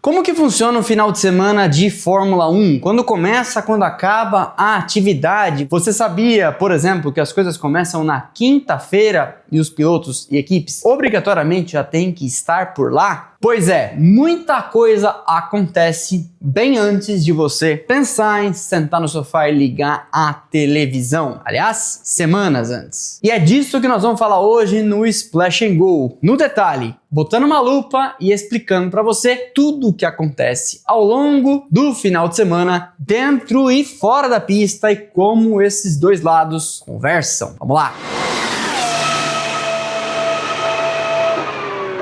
Como que funciona o final de semana de Fórmula 1? Quando começa, quando acaba a atividade? Você sabia, por exemplo, que as coisas começam na quinta-feira e os pilotos e equipes obrigatoriamente já têm que estar por lá? Pois é, muita coisa acontece bem antes de você pensar em sentar no sofá e ligar a televisão. Aliás, semanas antes. E é disso que nós vamos falar hoje no Splash and Go. No detalhe, botando uma lupa e explicando para você tudo o que acontece ao longo do final de semana, dentro e fora da pista e como esses dois lados conversam. Vamos lá!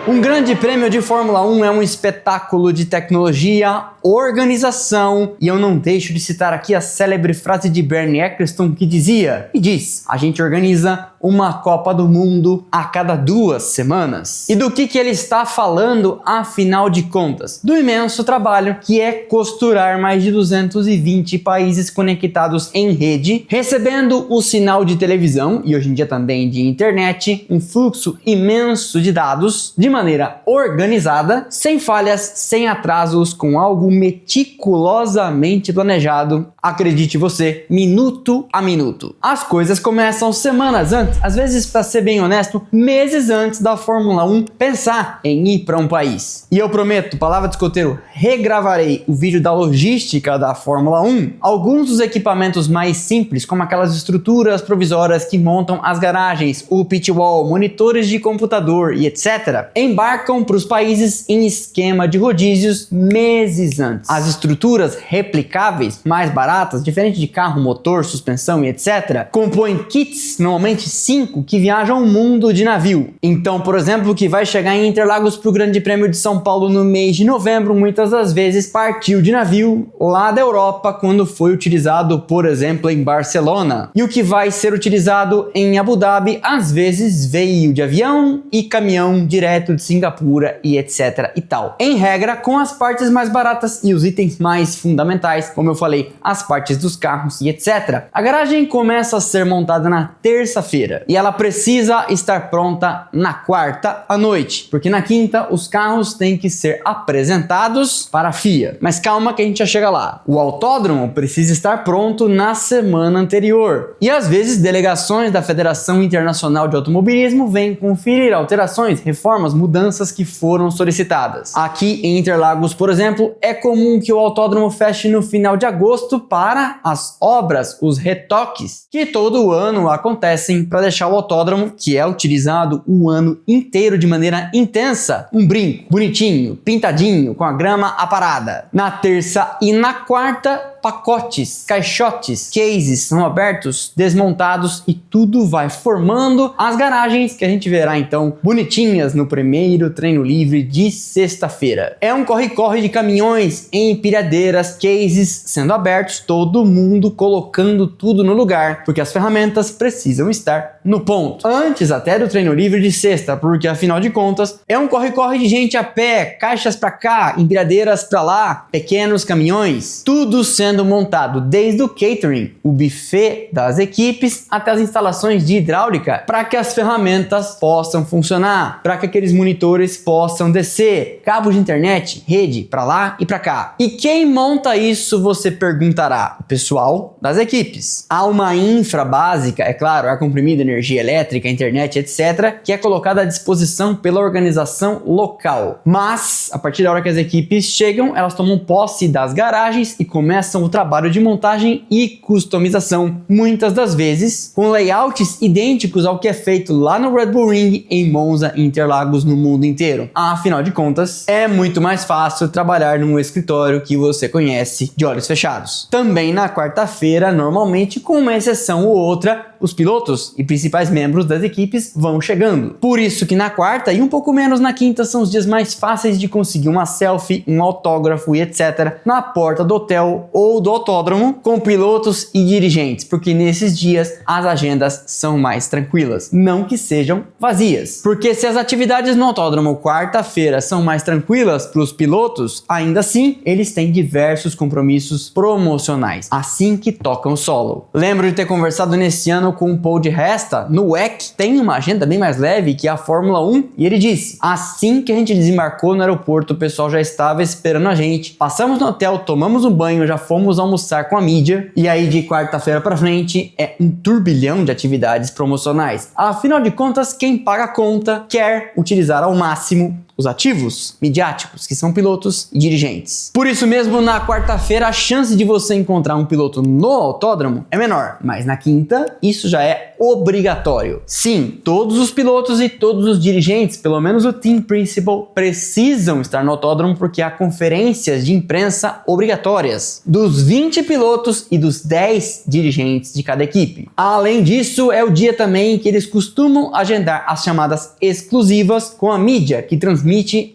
Um grande prêmio de Fórmula 1 é um espetáculo de tecnologia, organização, e eu não deixo de citar aqui a célebre frase de Bernie Ecclestone que dizia, e diz, a gente organiza uma Copa do Mundo a cada 2 semanas. E do que ele está falando, afinal de contas? Do imenso trabalho que é costurar mais de 220 países conectados em rede, recebendo o sinal de televisão, e hoje em dia também de internet, um fluxo imenso de dados, de maneira organizada, sem falhas, sem atrasos, com algo meticulosamente planejado, acredite você, minuto a minuto. As coisas começam semanas antes, às vezes, para ser bem honesto, meses antes da Fórmula 1 pensar em ir para um país. E eu prometo, palavra de escoteiro, regravarei o vídeo da logística da Fórmula 1. Alguns dos equipamentos mais simples, como aquelas estruturas provisórias que montam as garagens, o pit wall, monitores de computador e etc., embarcam para os países em esquema de rodízios meses antes. As estruturas replicáveis, mais baratas, diferente de carro, motor, suspensão e etc., compõem kits, normalmente 5, que viajam o mundo de navio. Então, por exemplo, o que vai chegar em Interlagos para o Grande Prêmio de São Paulo no mês de novembro, muitas das vezes partiu de navio lá da Europa quando foi utilizado, por exemplo, em Barcelona. E o que vai ser utilizado em Abu Dhabi, às vezes veio de avião e caminhão direto de Singapura e etc e tal. Em regra, com as partes mais baratas e os itens mais fundamentais, como eu falei, as partes dos carros e etc. A garagem começa a ser montada na terça-feira e ela precisa estar pronta na quarta à noite, porque na quinta os carros têm que ser apresentados para a FIA. Mas calma que a gente já chega lá. O autódromo precisa estar pronto na semana anterior. E às vezes delegações da Federação Internacional de Automobilismo vêm conferir alterações, reformas, mudanças que foram solicitadas. Aqui em Interlagos, por exemplo, é comum que o autódromo feche no final de agosto para as obras, os retoques, que todo ano acontecem para deixar o autódromo, que é utilizado o ano inteiro de maneira intensa, um brinco bonitinho, pintadinho, com a grama aparada. Na terça e na quarta, pacotes, caixotes, cases são abertos, desmontados e tudo vai formando as garagens que a gente verá então bonitinhas no primeiro treino livre de sexta-feira. É um corre-corre de caminhões, empilhadeiras, cases sendo abertos, todo mundo colocando tudo no lugar, porque as ferramentas precisam estar no ponto. Antes até do treino livre de sexta, porque afinal de contas é um corre-corre de gente a pé, caixas pra cá, empilhadeiras pra lá, pequenos caminhões, tudo sendo montado desde o catering, o buffet das equipes, até as instalações de hidráulica, para que as ferramentas possam funcionar, para que aqueles monitores possam descer, cabos de internet, rede para lá e para cá. E quem monta isso, você perguntará? O pessoal das equipes. Há uma infra básica, é claro, ar comprimido, energia elétrica, internet, etc., que é colocada à disposição pela organização local. Mas, a partir da hora que as equipes chegam, elas tomam posse das garagens e começam o trabalho de montagem e customização, muitas das vezes com layouts idênticos ao que é feito lá no Red Bull Ring, em Monza e Interlagos no mundo inteiro. Afinal de contas, é muito mais fácil trabalhar num escritório que você conhece de olhos fechados. Também na quarta-feira, normalmente, com uma exceção ou outra, os pilotos e principais membros das equipes vão chegando. Por isso que na quarta e um pouco menos na quinta são os dias mais fáceis de conseguir uma selfie, um autógrafo e etc. na porta do hotel ou do autódromo com pilotos e dirigentes, porque nesses dias as agendas são mais tranquilas, não que sejam vazias. Porque se as atividades no autódromo quarta-feira são mais tranquilas para os pilotos, ainda assim eles têm diversos compromissos promocionais, assim que tocam solo. Lembro de ter conversado nesse ano com o Paul di Resta, Costa, no WEC, tem uma agenda bem mais leve que a Fórmula 1 e ele disse: assim que a gente desembarcou no aeroporto, o pessoal já estava esperando a gente. Passamos no hotel, tomamos um banho, já fomos almoçar com a mídia e aí de quarta-feira pra frente é um turbilhão de atividades promocionais. Afinal de contas, quem paga a conta quer utilizar ao máximo os ativos midiáticos, que são pilotos e dirigentes. Por isso mesmo, na quarta-feira, a chance de você encontrar um piloto no autódromo é menor, mas na quinta, isso já é obrigatório. Sim, todos os pilotos e todos os dirigentes, pelo menos o team principal, precisam estar no autódromo porque há conferências de imprensa obrigatórias dos 20 pilotos e dos 10 dirigentes de cada equipe. Além disso, é o dia também que eles costumam agendar as chamadas exclusivas com a mídia que transmite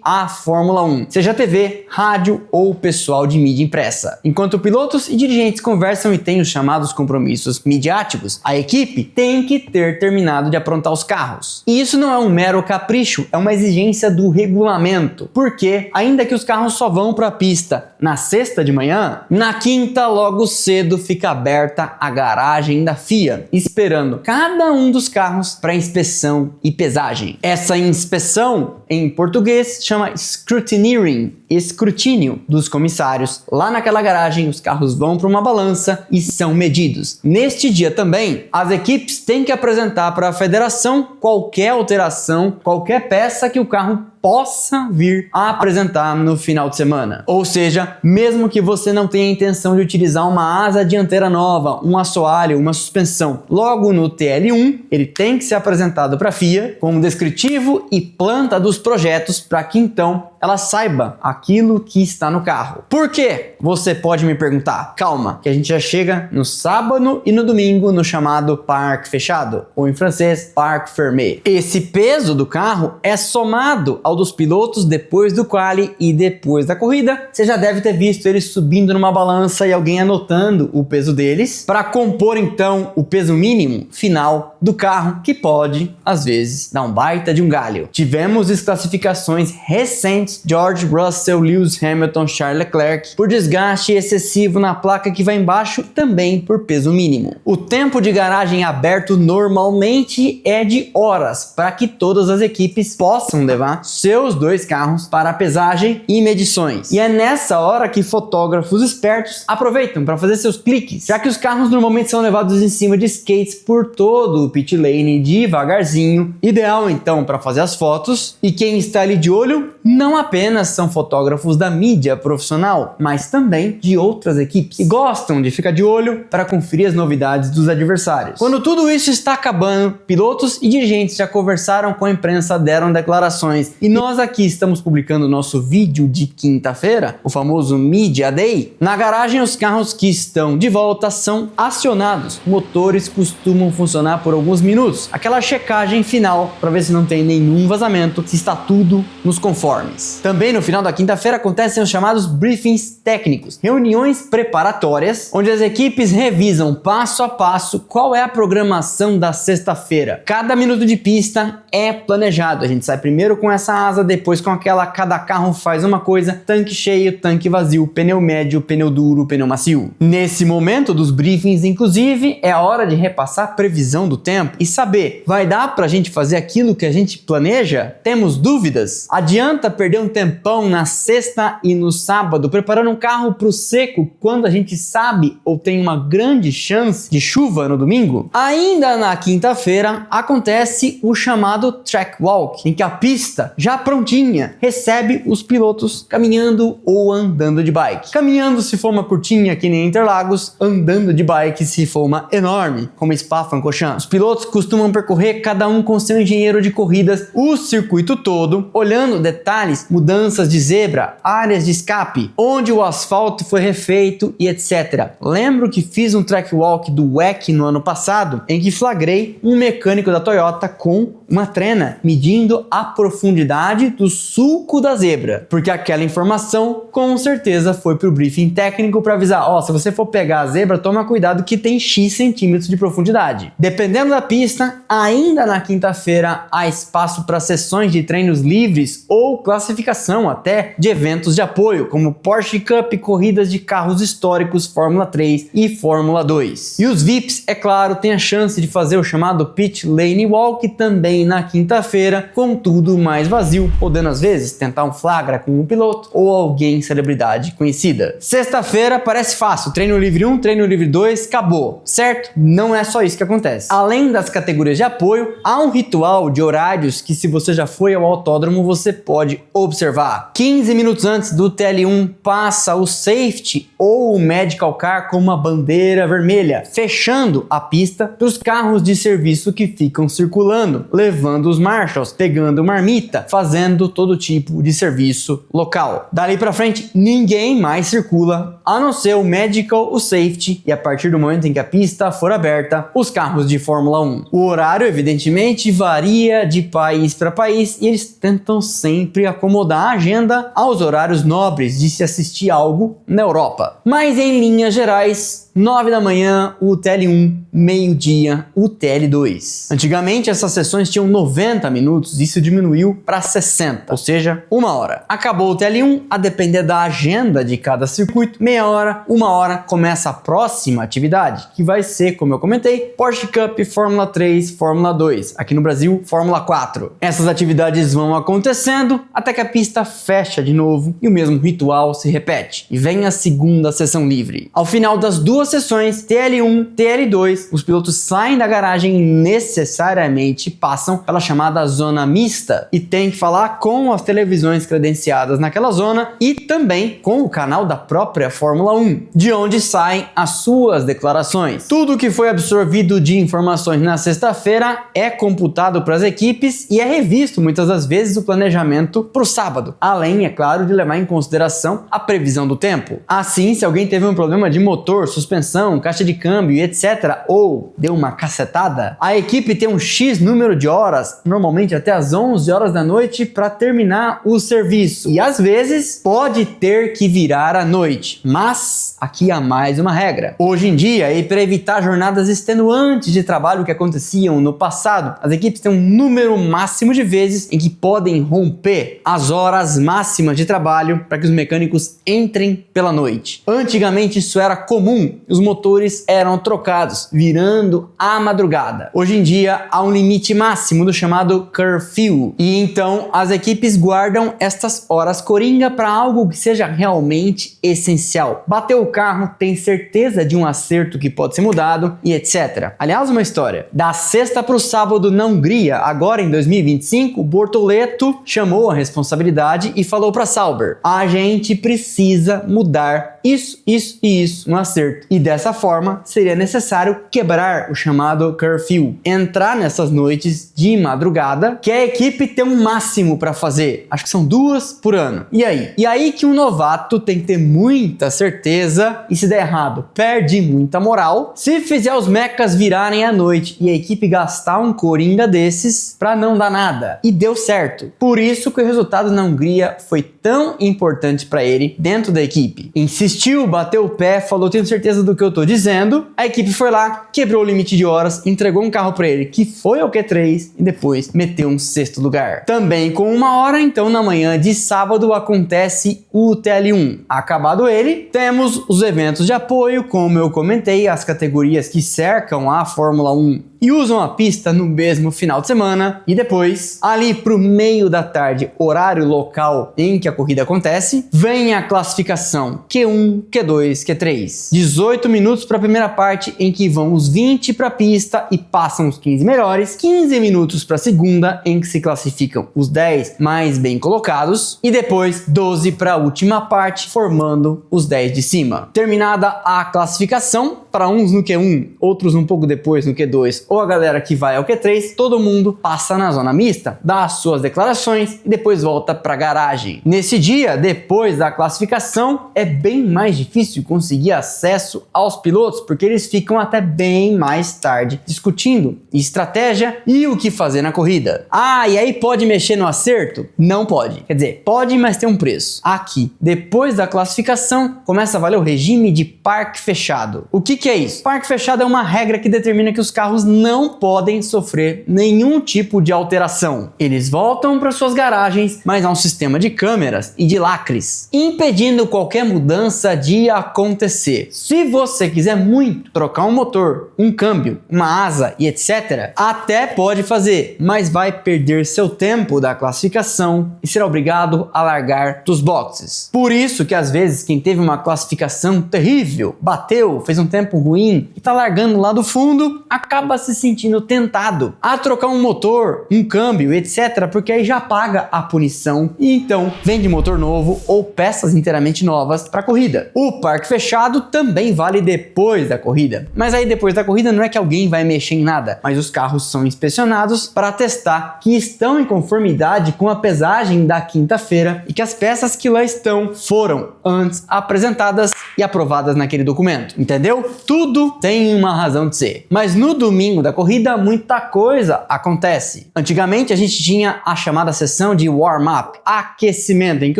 a Fórmula 1, seja TV, rádio ou pessoal de mídia impressa. Enquanto pilotos e dirigentes conversam e têm os chamados compromissos midiáticos, a equipe tem que ter terminado de aprontar os carros. E isso não é um mero capricho, é uma exigência do regulamento, porque ainda que os carros só vão para a pista na sexta de manhã, na quinta logo cedo fica aberta a garagem da FIA, esperando cada um dos carros para inspeção e pesagem. Essa inspeção, em português, chama scrutineering, escrutínio dos comissários. Lá naquela garagem, os carros vão para uma balança e são medidos. Neste dia também, as equipes têm que apresentar para a federação qualquer alteração, qualquer peça que o carro possa vir a apresentar no final de semana. Ou seja, mesmo que você não tenha a intenção de utilizar uma asa dianteira nova, um assoalho, uma suspensão, logo no TL1, ele tem que ser apresentado para a FIA com um descritivo e planta dos projetos para que então ela saiba aquilo que está no carro. Por quê? Você pode me perguntar. Calma, que a gente já chega no sábado e no domingo no chamado parque fechado, ou em francês, parque fermé. Esse peso do carro é somado ao dos pilotos depois do quali e depois da corrida. Você já deve ter visto eles subindo numa balança e alguém anotando o peso deles para compor então o peso mínimo final do carro, que pode, às vezes, dar um baita de um galho. Tivemos desclassificações recentes: George Russell, Lewis Hamilton, Charles Leclerc, por desgaste excessivo na placa que vai embaixo, também por peso mínimo. O tempo de garagem aberto normalmente é de horas, para que todas as equipes possam levar seus dois carros para a pesagem e medições. E é nessa hora que fotógrafos espertos aproveitam para fazer seus cliques, já que os carros normalmente são levados em cima de skates por todo o pit lane devagarzinho, ideal então para fazer as fotos. E quem está ali de olho não apenas são fotógrafos da mídia profissional, mas também de outras equipes que gostam de ficar de olho para conferir as novidades dos adversários. Quando tudo isso está acabando, pilotos e dirigentes já conversaram com a imprensa, deram declarações, e nós aqui estamos publicando o nosso vídeo de quinta-feira, o famoso Media Day. Na garagem, os carros que estão de volta são acionados. Motores costumam funcionar por alguns minutos, aquela checagem final para ver se não tem nenhum vazamento, se está tudo nos conformes. Também no final da quinta-feira acontecem os chamados briefings técnicos, reuniões preparatórias, onde as equipes revisam passo a passo qual é a programação da sexta-feira. Cada minuto de pista é planejado, a gente sai primeiro com essa asa, depois com aquela, cada carro faz uma coisa: tanque cheio, tanque vazio, pneu médio, pneu duro, pneu macio. Nesse momento dos briefings, inclusive, é a hora de repassar a previsão do tempo e saber, vai dar pra gente fazer aquilo que a gente planeja? Temos dúvidas? Adianta perder um tempão na sexta e no sábado preparando um carro pro seco quando a gente sabe ou tem uma grande chance de chuva no domingo? Ainda na quinta-feira acontece o chamado track walk, em que a pista já prontinha recebe os pilotos caminhando ou andando de bike. Caminhando se for uma curtinha que nem Interlagos, andando de bike se for uma enorme como Spa-Francorchamps. Os pilotos costumam percorrer, cada um com seu engenheiro de corridas, o circuito todo, olhando detalhes, mudanças de zebra, áreas de escape, onde o asfalto foi refeito e etc. Lembro que fiz um track walk do WEC no ano passado, em que flagrei um mecânico da Toyota com uma trena medindo a profundidade metade do suco da zebra, porque aquela informação com certeza foi pro briefing técnico para avisar, ó, se você for pegar a zebra, toma cuidado que tem X centímetros de profundidade. Dependendo da pista, ainda na quinta-feira há espaço para sessões de treinos livres ou classificação até de eventos de apoio, como Porsche Cup, corridas de carros históricos, Fórmula 3 e Fórmula 2. E os VIPs, é claro, têm a chance de fazer o chamado Pit Lane Walk também na quinta-feira, com tudo mais vazio, podendo às vezes tentar um flagra com um piloto ou alguém celebridade conhecida. Sexta-feira parece fácil, treino livre 1, treino livre 2, acabou, certo? Não é só isso que acontece. Além das categorias de apoio, há um ritual de horários que, se você já foi ao autódromo, você pode observar. 15 minutos antes do TL1 passa o safety ou o medical car com uma bandeira vermelha, fechando a pista para os carros de serviço que ficam circulando, levando os marshals, pegando marmita, fazendo todo tipo de serviço local. Dali para frente, ninguém mais circula, a não ser o medical, o safety, e a partir do momento em que a pista for aberta, os carros de Fórmula 1. O horário, evidentemente, varia de país para país e eles tentam sempre acomodar a agenda aos horários nobres de se assistir algo na Europa. Mas em linhas gerais, 9 da manhã o TL1, meio-dia o TL2. Antigamente essas sessões tinham 90 minutos, isso diminuiu para 60, ou seja, 1 hora. Acabou o TL1, a depender da agenda de cada circuito, meia hora, 1 hora começa a próxima atividade, que vai ser, como eu comentei, Porsche Cup, Fórmula 3, Fórmula 2, aqui no Brasil, Fórmula 4. Essas atividades vão acontecendo até que a pista fecha de novo e o mesmo ritual se repete. E vem a segunda sessão livre. Ao final das duas sessões, TL1, TL2, os pilotos saem da garagem e necessariamente passam pela chamada zona mista e tem que falar com as televisões credenciadas naquela zona e também com o canal da própria Fórmula 1, de onde saem as suas declarações. Tudo que foi absorvido de informações na sexta-feira é computado para as equipes e é revisto muitas das vezes o planejamento para o sábado, além, é claro, de levar em consideração a previsão do tempo. Assim, se alguém teve um problema de motor, suspensão, caixa de câmbio e etc, ou deu uma cacetada, a equipe tem um X número de horas, normalmente até as 11 horas da noite, para terminar o serviço. E às vezes pode ter que virar à noite, mas aqui há mais uma regra. Hoje em dia, e para evitar jornadas extenuantes de trabalho que aconteciam no passado, as equipes têm um número máximo de vezes em que podem romper as horas máximas de trabalho para que os mecânicos entrem pela noite. Antigamente isso era comum, os motores eram trocados, virando à madrugada. Hoje em dia há um limite máximo do chamado curfew, e então as equipes guardam estas horas coringa para algo que seja realmente essencial. Bateu o carro, tem certeza de um acerto que pode ser mudado e etc. Aliás, uma história. Da sexta para o sábado na Hungria, agora em 2025, Bortoleto chamou a responsabilidade e falou para Sauber: a gente precisa mudar isso e isso no acerto. E dessa forma, seria necessário quebrar o chamado curfew, entrar nessas noites de madrugada, que a equipe tem um máximo para fazer. Acho que são 2 por ano. E aí? E aí que um novato tem que ter muita certeza, e se der errado, perde muita moral. Se fizer os mecas virarem à noite e a equipe gastar um coringa desses para não dar nada. E deu certo. Por isso que o resultado na Hungria foi tão importante para ele dentro da equipe. Insistiu, bateu o pé, falou: tenho certeza do que eu tô dizendo. A equipe foi lá, quebrou o limite de horas, entregou um carro para ele que foi ao Q3 e depois meteu um 6º lugar. Também com 1 hora, então na manhã de sábado acontece o TL1. Acabado ele, temos os eventos de apoio, como eu comentei, as categorias que cercam a Fórmula 1 e usam a pista no mesmo final de semana, e depois, ali pro meio da tarde, horário local em que a corrida acontece, vem a classificação Q1, Q2, Q3. 18 minutos para a primeira parte, em que vão os 20 para a pista e passam os 15 melhores, 15 minutos para a segunda, em que se classificam os 10 mais bem colocados, e depois 12 para a última parte, formando os 10 de cima. Terminada a classificação, para uns no Q1, outros um pouco depois no Q2 ou a galera que vai ao Q3, todo mundo passa na zona mista, dá as suas declarações e depois volta para a garagem. Nesse dia, depois da classificação, é bem mais difícil conseguir acesso aos pilotos, porque eles ficam até bem mais tarde discutindo estratégia e o que fazer na corrida. Ah, e aí pode mexer no acerto? Não pode. Quer dizer, pode, mas tem um preço. Aqui, depois da classificação, começa a valer o regime de parque fechado. O que é isso? Parque fechado é uma regra que determina que os carros não podem sofrer nenhum tipo de alteração. Eles voltam para suas garagens, mas há um sistema de câmeras e de lacres, impedindo qualquer mudança de acontecer. Se você quiser muito trocar um motor, um câmbio, uma asa e etc., até pode fazer, mas vai perder seu tempo da classificação e será obrigado a largar dos boxes. Por isso que às vezes quem teve uma classificação terrível, bateu, fez um tempo ruim e tá largando lá do fundo, acaba se sentindo tentado a trocar um motor, um câmbio, etc., porque aí já paga a punição e então vende motor novo ou peças inteiramente novas para a corrida. O parque fechado também vale depois da corrida, mas aí depois da corrida não é que alguém vai mexer em nada, mas os carros são inspecionados para testar que estão em conformidade com a pesagem da quinta-feira e que as peças que lá estão foram antes apresentadas e aprovadas naquele documento, entendeu? Tudo tem uma razão de ser. Mas no domingo da corrida muita coisa acontece. Antigamente a gente tinha a chamada sessão de warm-up, aquecimento, em que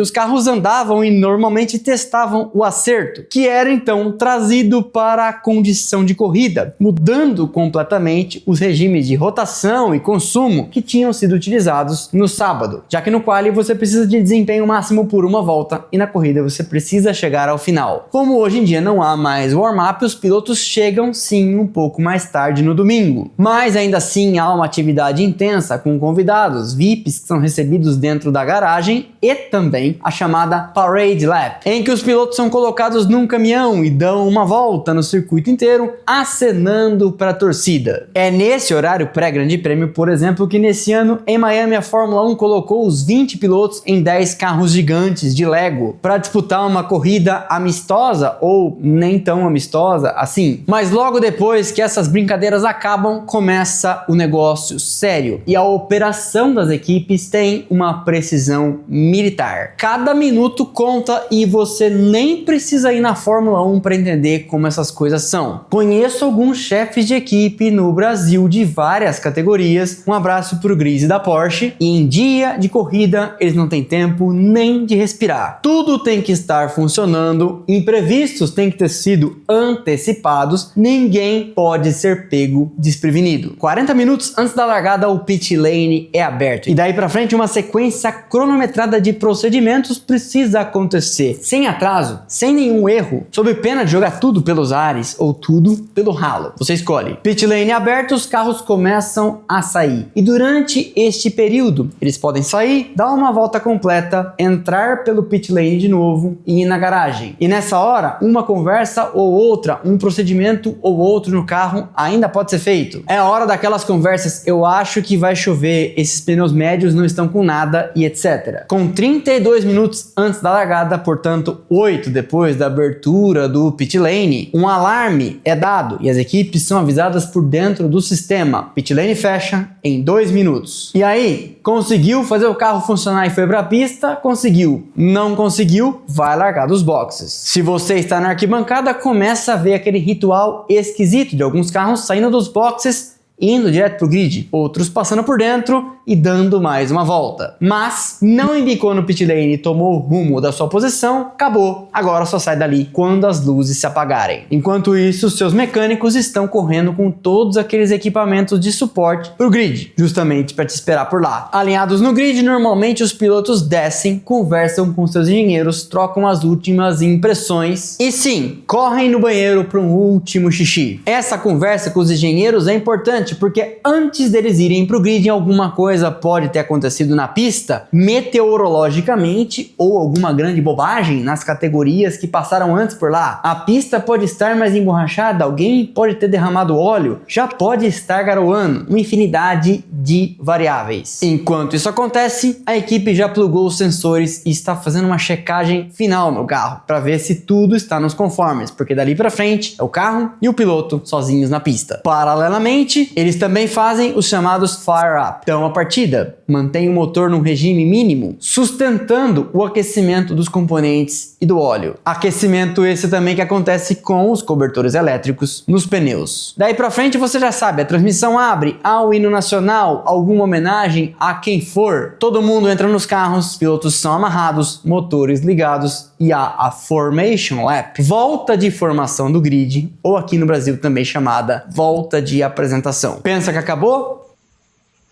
os carros andavam e normalmente testavam o acerto, que era então trazido para a condição de corrida, mudando completamente os regimes de rotação e consumo que tinham sido utilizados no sábado, já que no quali você precisa de desempenho máximo por uma volta e na corrida você precisa chegar ao final. Como hoje em dia não há mais warm-up, os pilotos chegam sim um pouco mais tarde no domingo, mas ainda assim há uma atividade intensa com convidados, VIPs que são recebidos dentro da garagem e também a chamada Parade Lap, em que os pilotos são colocados num caminhão e dão uma volta no circuito inteiro, acenando para a torcida. É nesse horário pré-grande prêmio, por exemplo, que nesse ano em Miami a Fórmula 1 colocou os 20 pilotos em 10 carros gigantes de Lego para disputar uma corrida amistosa ou nem tão amistosa assim. Mas logo depois que essas brincadeiras acabam, começa o negócio sério e a operação das equipes tem uma precisão militar. Cada minuto conta e você nem precisa ir na Fórmula 1 para entender como essas coisas são. Conheço alguns chefes de equipe no Brasil de várias categorias. Um abraço pro Grise da Porsche. E em dia de corrida eles não têm tempo nem de respirar. Tudo tem que estar funcionando, imprevistos têm que ter sido antecipados, ninguém pode ser pego desprevenido. 40 minutos antes da largada o pit lane é aberto e daí para frente uma sequência cronometrada de procedimentos precisa acontecer, sem atraso, sem nenhum erro, sob pena de jogar tudo pelos ares ou tudo pelo ralo. Você escolhe. Pit lane aberto, os carros começam a sair e durante este período eles podem sair, dar uma volta completa, entrar pelo pit lane de novo e ir na garagem. E nessa hora, uma conversa ou outra, um procedimento ou outro no carro ainda pode ser feito. É a hora daquelas conversas, eu acho que vai chover, esses pneus médios não estão com nada e etc. Com 32 minutos antes da largada, portanto 8 depois da abertura do pit lane, um alarme é dado e as equipes são avisadas por dentro do sistema. Pit lane fecha em 2 minutos. E aí, conseguiu fazer o carro funcionar e foi pra pista? Conseguiu. Não conseguiu? Vai largar dos boxes. Se você está na arquibancada, começa a ver aquele ritual esquisito de alguns carros saindo dos boxes indo direto pro grid, outros passando por dentro e dando mais uma volta. Mas não embicou no pit lane e tomou o rumo da sua posição, acabou. Agora só sai dali quando as luzes se apagarem. Enquanto isso, seus mecânicos estão correndo com todos aqueles equipamentos de suporte pro grid, justamente para te esperar por lá. Alinhados no grid, normalmente os pilotos descem, conversam com seus engenheiros, trocam as últimas impressões e sim, correm no banheiro para um último xixi. Essa conversa com os engenheiros é importante porque antes deles irem pro grid, alguma coisa coisa pode ter acontecido na pista, meteorologicamente, ou alguma grande bobagem nas categorias que passaram antes por lá. A pista pode estar mais emborrachada, alguém pode ter derramado óleo, já pode estar garoando, uma infinidade de variáveis. Enquanto isso acontece, a equipe já plugou os sensores e está fazendo uma checagem final no carro, para ver se tudo está nos conformes, porque dali para frente é o carro e o piloto sozinhos na pista. Paralelamente, eles também fazem os chamados fire up. Então a partida mantém o motor num regime mínimo, sustentando o aquecimento dos componentes e do óleo. Aquecimento esse também que acontece com os cobertores elétricos nos pneus. Daí pra frente você já sabe, a transmissão abre ao hino nacional, alguma homenagem a quem for. Todo mundo entra nos carros, pilotos são amarrados, motores ligados e há a Formation Lap, volta de formação do grid, ou aqui no Brasil também chamada volta de apresentação. Pensa que acabou?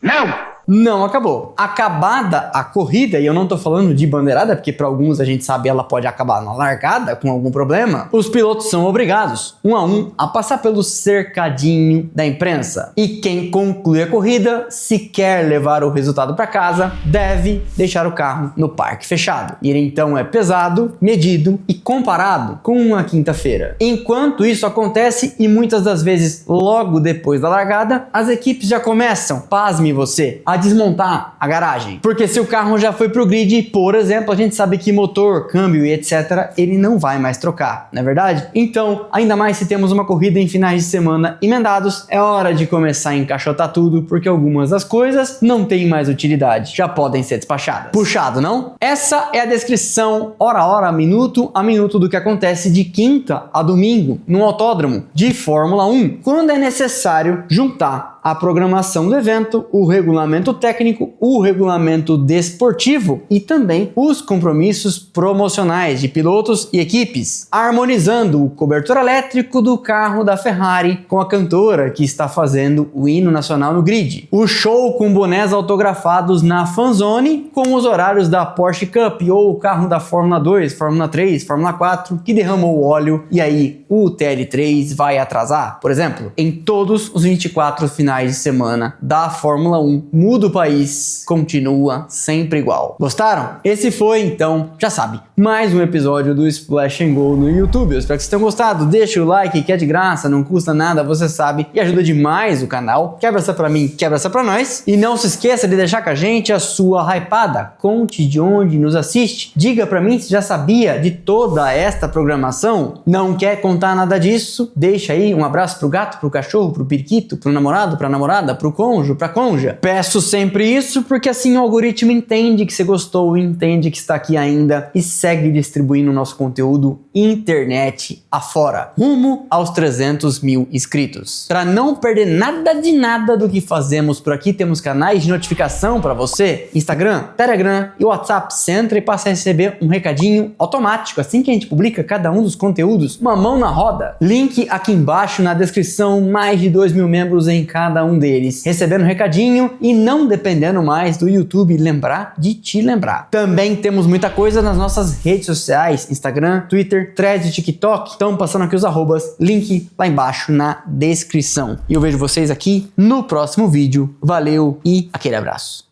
Não! Não acabou. Acabada a corrida, e eu não tô falando de bandeirada, porque para alguns a gente sabe ela pode acabar na largada com algum problema, os pilotos são obrigados, um a um, a passar pelo cercadinho da imprensa. E quem conclui a corrida, se quer levar o resultado para casa, deve deixar o carro no parque fechado. E ele então é pesado, medido e comparado com uma quinta-feira. Enquanto isso acontece, e muitas das vezes logo depois da largada, as equipes já começam, pasme você, a desmontar a garagem. Porque se o carro já foi pro grid, por exemplo, a gente sabe que motor, câmbio e etc, ele não vai mais trocar, não é verdade? Então, ainda mais se temos uma corrida em finais de semana emendados, é hora de começar a encaixotar tudo, porque algumas das coisas não têm mais utilidade, já podem ser despachadas. Puxado, não? Essa é a descrição hora a hora, minuto a minuto do que acontece de quinta a domingo no autódromo de Fórmula 1, quando é necessário juntar a programação do evento, o regulamento técnico, o regulamento desportivo e também os compromissos promocionais de pilotos e equipes, harmonizando o cobertor elétrico do carro da Ferrari com a cantora que está fazendo o hino nacional no grid, o show com bonés autografados na fanzone com os horários da Porsche Cup ou o carro da Fórmula 2, Fórmula 3, Fórmula 4 que derramou óleo e aí o TL3 vai atrasar, por exemplo, em todos os 24 finais de semana da Fórmula 1, muda o país, continua sempre igual. Gostaram? Esse foi, então, já sabe, mais um episódio do Splash and Go no YouTube. Eu espero que vocês tenham gostado. Deixa o like, que é de graça, não custa nada, você sabe, e ajuda demais o canal. Quebra essa pra mim, quebra essa pra nós. E não se esqueça de deixar com a gente a sua hypada. Conte de onde nos assiste. Diga pra mim se já sabia de toda esta programação. Não quer contar nada disso? Deixa aí um abraço pro gato, pro cachorro, pro periquito, pro namorado, pra namorada, pro cônjuge, pra cônjuge. Peço sempre isso porque assim o algoritmo entende que você gostou, entende que está aqui ainda e segue distribuindo o nosso conteúdo internet afora, rumo aos 300 mil inscritos. Para não perder nada de nada do que fazemos por aqui, temos canais de notificação para você, Instagram, Telegram e WhatsApp. Você entra e passa a receber um recadinho automático assim que a gente publica cada um dos conteúdos, uma mão na roda. Link aqui embaixo na descrição, mais de 2 mil membros em cada um deles, recebendo um recadinho e não dependendo mais do YouTube lembrar de te lembrar. Também temos muita coisa nas nossas redes sociais, Instagram, Twitter, Threads e TikTok. Estão passando aqui os arrobas, link lá embaixo na descrição. E eu vejo vocês aqui no próximo vídeo. Valeu e aquele abraço.